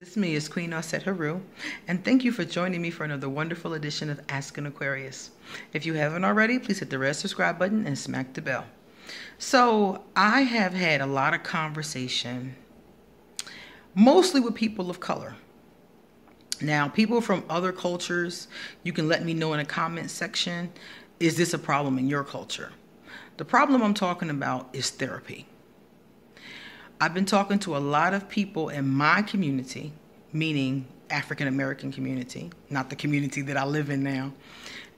It's me, is Queen Osset Haru, and thank you for joining me for another wonderful edition of Ask an Aquarius. If you haven't already, please hit the red subscribe button and smack the bell. So I have had a lot of conversation, mostly with people of color. Now, people from other cultures, you can let me know in the comment section, is this a problem in your culture? The problem I'm talking about is therapy. I've been talking to a lot of people in my community, meaning African American community, not the community that I live in now.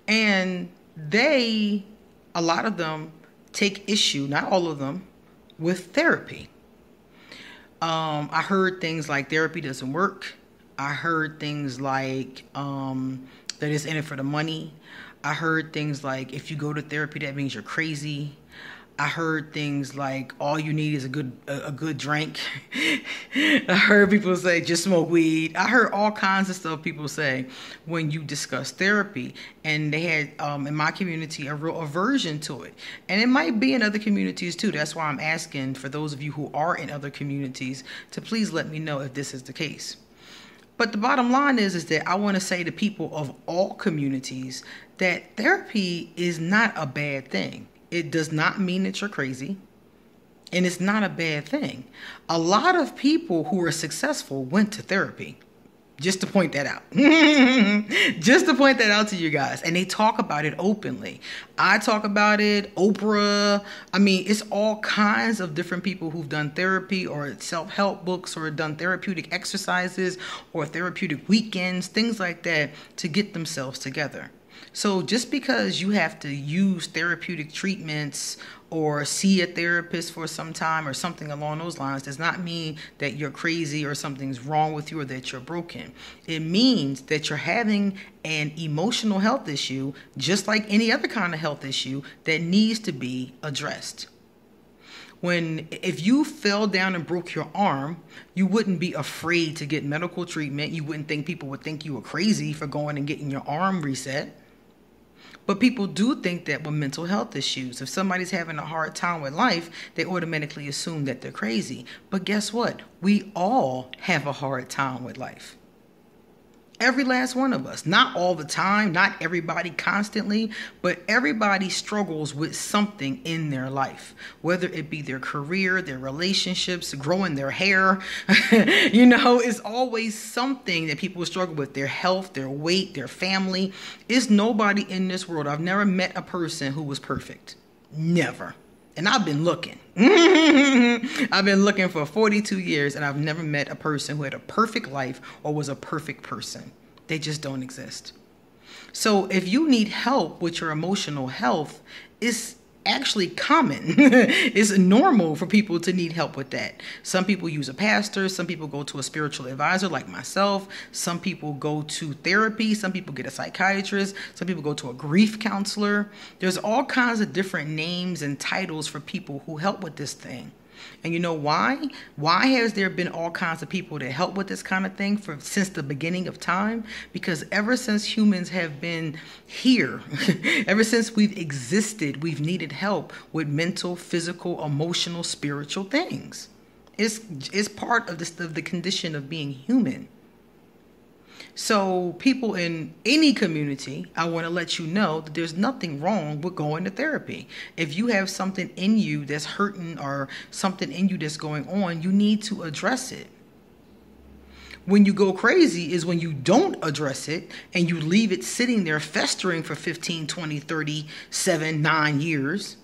And a lot of them take issue, not all of them, with therapy. I heard things like therapy doesn't work. I heard things like that it's in it for the money. I heard things like if you go to therapy, that means you're crazy. I heard things like all you need is a good drink. I heard people say just smoke weed. I heard all kinds of stuff people say when you discuss therapy, and they had in my community a real aversion to it, and it might be in other communities too. That's why I'm asking for those of you who are in other communities to please let me know if this is the case. But the bottom line is that I want to say to people of all communities that therapy is not a bad thing. It does not mean that you're crazy, and it's not a bad thing. A lot of people who are successful went to therapy, just to point that out. Just to point that out to you guys. And they talk about it openly. I talk about it, Oprah. I mean, it's all kinds of different people who've done therapy or self-help books or done therapeutic exercises or therapeutic weekends, things like that, to get themselves together. So just because you have to use therapeutic treatments or see a therapist for some time or something along those lines does not mean that you're crazy or something's wrong with you or that you're broken. It means that you're having an emotional health issue, just like any other kind of health issue, that needs to be addressed. If you fell down and broke your arm, you wouldn't be afraid to get medical treatment. You wouldn't think people would think you were crazy for going and getting your arm reset. But people do think that with mental health issues, if somebody's having a hard time with life, they automatically assume that they're crazy. But guess what? We all have a hard time with life. Every last one of us. Not all the time, not everybody constantly, but everybody struggles with something in their life, whether it be their career, their relationships, growing their hair. It's always something that people struggle with, their health, their weight, their family. It's nobody in this world. I've never met a person who was perfect. Never. And I've been looking. I've been looking for 42 years, and I've never met a person who had a perfect life or was a perfect person. They just don't exist. So if you need help with your emotional health, it's actually common. It's normal for people to need help with that. Some people use a pastor. Some people go to a spiritual advisor like myself. Some people go to therapy. Some people get a psychiatrist. Some people go to a grief counselor. There's all kinds of different names and titles for people who help with this thing. And you know why? Why has there been all kinds of people that help with this kind of thing since the beginning of time? Because ever since humans have been here, ever since we've existed, we've needed help with mental, physical, emotional, spiritual things. It's part of the condition of being human. So people in any community, I want to let you know that there's nothing wrong with going to therapy. If you have something in you that's hurting or something in you that's going on, you need to address it. When you go crazy is when you don't address it and you leave it sitting there festering for 15, 20, 37, 9 years.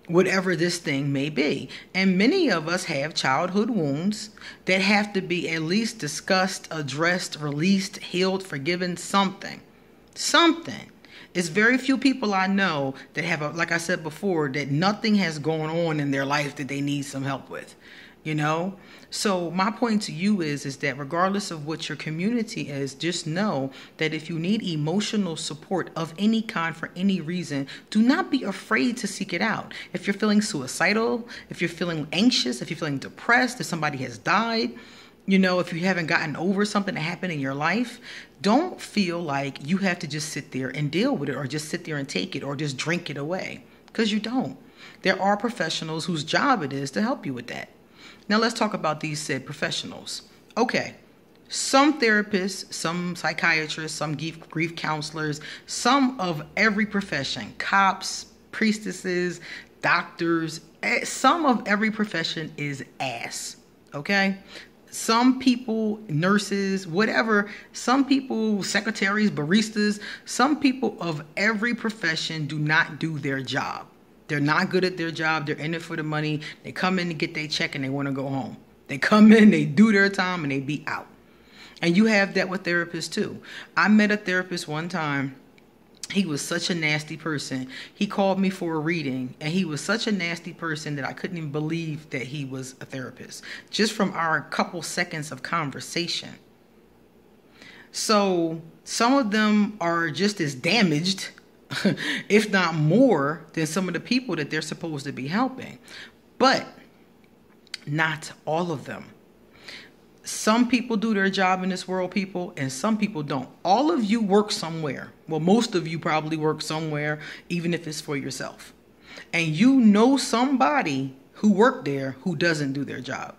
Whatever this thing may be. And many of us have childhood wounds that have to be at least discussed, addressed, released, healed, forgiven, something. It's very few people I know that have, like I said before, that nothing has gone on in their life that they need some help with. So my point to you is that regardless of what your community is, just know that if you need emotional support of any kind for any reason, do not be afraid to seek it out. If you're feeling suicidal, if you're feeling anxious, if you're feeling depressed, if somebody has died, if you haven't gotten over something that happened in your life, don't feel like you have to just sit there and deal with it or just sit there and take it or just drink it away, because you don't. There are professionals whose job it is to help you with that. Now let's talk about these said professionals. Okay, Some therapists, some psychiatrists, some grief counselors, some of every profession, cops, priestesses, doctors, some of every profession is ass. Okay? Some people, nurses, whatever, some people, secretaries, baristas, some people of every profession do not do their job. They're not good at their job. They're in it for the money. They come in to get their check and they want to go home. They come in, they do their time, and they be out. And you have that with therapists too. I met a therapist one time. He was such a nasty person. He called me for a reading, and he was such a nasty person that I couldn't even believe that he was a therapist, just from our couple seconds of conversation. So some of them are just as damaged, if not more, than some of the people that they're supposed to be helping. But not all of them. Some people do their job in this world, people, and some people don't. All of you work somewhere. Well, most of you probably work somewhere, even if it's for yourself. And you know somebody who worked there who doesn't do their job,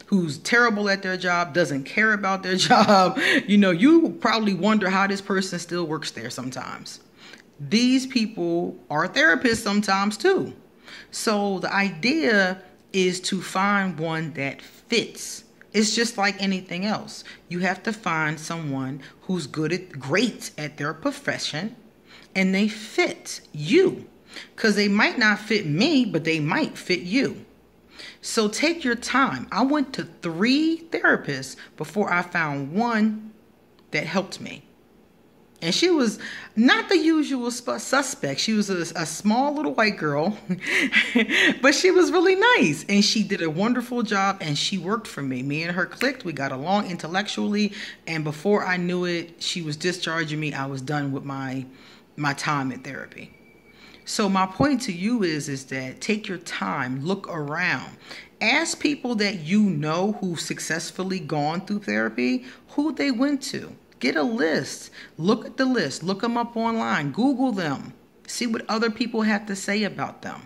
who's terrible at their job, doesn't care about their job. You know, you probably wonder how this person still works there sometimes. These people are therapists sometimes too. So the idea is to find one that fits. It's just like anything else. You have to find someone who's great at their profession, and they fit you. Because they might not fit me, but they might fit you. So take your time. I went to 3 therapists before I found one that helped me. And she was not the usual suspect. She was a small little white girl, but she was really nice. And she did a wonderful job, and she worked for me. Me and her clicked. We got along intellectually. And before I knew it, she was discharging me. I was done with my time in therapy. So my point to you is that take your time, look around. Ask people that you know who've successfully gone through therapy, who they went to. Get a list. Look at the list. Look them up online. Google them. See what other people have to say about them.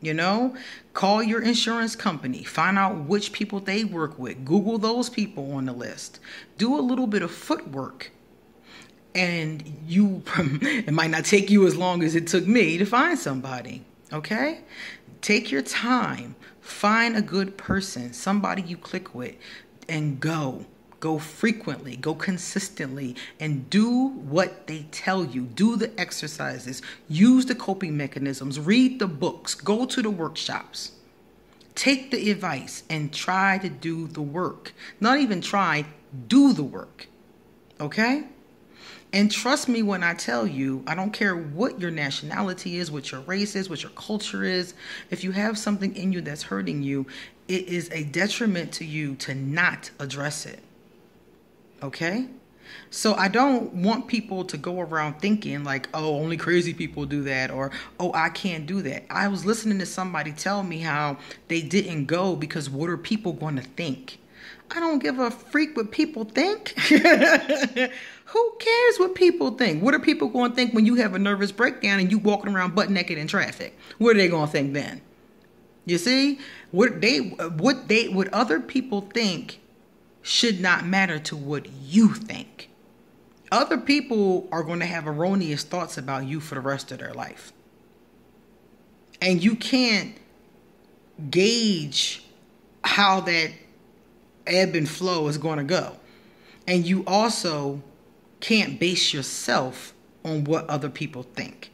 You know, call your insurance company. Find out which people they work with. Google those people on the list. Do a little bit of footwork. And it might not take you as long as it took me to find somebody. Okay? Take your time. Find a good person, somebody you click with, and go. Go frequently, go consistently, and do what they tell you. Do the exercises, use the coping mechanisms, read the books, go to the workshops. Take the advice and try to do the work. Not even try, do the work. Okay? And trust me when I tell you, I don't care what your nationality is, what your race is, what your culture is. If you have something in you that's hurting you, it is a detriment to you to not address it. Okay? So I don't want people to go around thinking like, oh, only crazy people do that, or, oh, I can't do that. I was listening to somebody tell me how they didn't go because what are people going to think? I don't give a freak what people think. Who cares what people think? What are people going to think when you have a nervous breakdown and you walking around butt naked in traffic? What are they going to think then? You see, what other people think should not matter to what you think. Other people are going to have erroneous thoughts about you for the rest of their life. And you can't gauge how that ebb and flow is going to go. And you also can't base yourself on what other people think.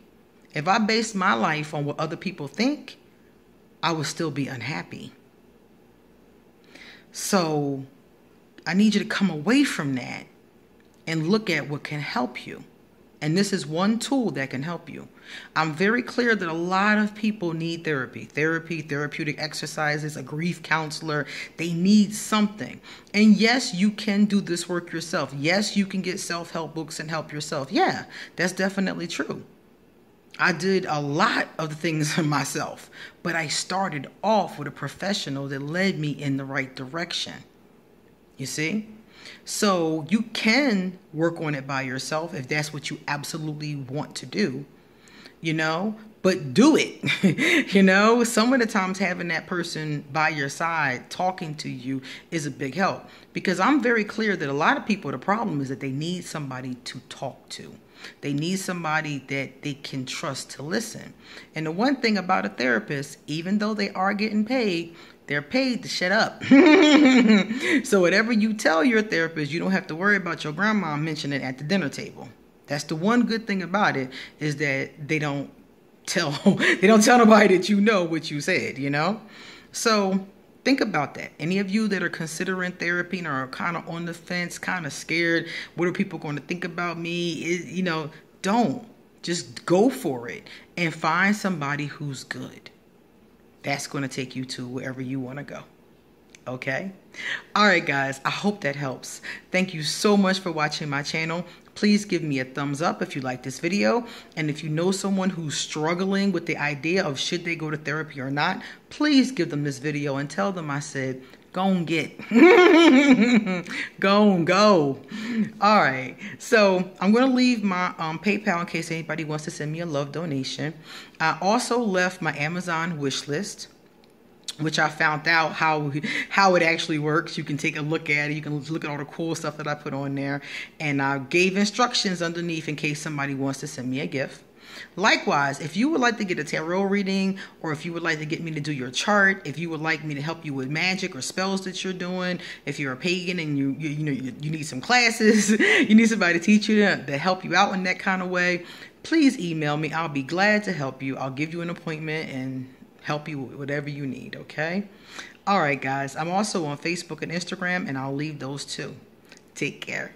If I based my life on what other people think, I would still be unhappy. So I need you to come away from that and look at what can help you. And this is one tool that can help you. I'm very clear that a lot of people need therapy, therapeutic exercises, a grief counselor. They need something. And yes, you can do this work yourself. Yes, you can get self-help books and help yourself. Yeah, that's definitely true. I did a lot of the things myself, but I started off with a professional that led me in the right direction. You see? So you can work on it by yourself if that's what you absolutely want to do, you know, but do it. You know, some of the times having that person by your side talking to you is a big help, because I'm very clear that a lot of people, the problem is that they need somebody to talk to. They need somebody that they can trust to listen. And the one thing about a therapist, even though they are getting paid, they're paid to shut up. So whatever you tell your therapist, you don't have to worry about your grandma mentioning it at the dinner table. That's the one good thing about it, is that they don't tell nobody that you know what you said, you know? So think about that. Any of you that are considering therapy and are kind of on the fence, kind of scared, what are people going to think about me? You know, don't. Just go for it and find somebody who's good. That's going to take you to wherever you want to go. Okay? All right, guys. I hope that helps. Thank you so much for watching my channel. Please give me a thumbs up if you like this video. And if you know someone who's struggling with the idea of should they go to therapy or not, please give them this video and tell them I said, go and get. Go and go. All right. So I'm going to leave my PayPal in case anybody wants to send me a love donation. I also left my Amazon wish list, which I found out how it actually works. You can take a look at it. You can look at all the cool stuff that I put on there. And I gave instructions underneath in case somebody wants to send me a gift. Likewise, if you would like to get a tarot reading, or if you would like to get me to do your chart, if you would like me to help you with magic or spells that you're doing, if you're a pagan and you need some classes, you need somebody to teach you to help you out in that kind of way, please email me. I'll be glad to help you. I'll give you an appointment and help you with whatever you need, okay? All right, guys. I'm also on Facebook and Instagram, and I'll leave those too. Take care.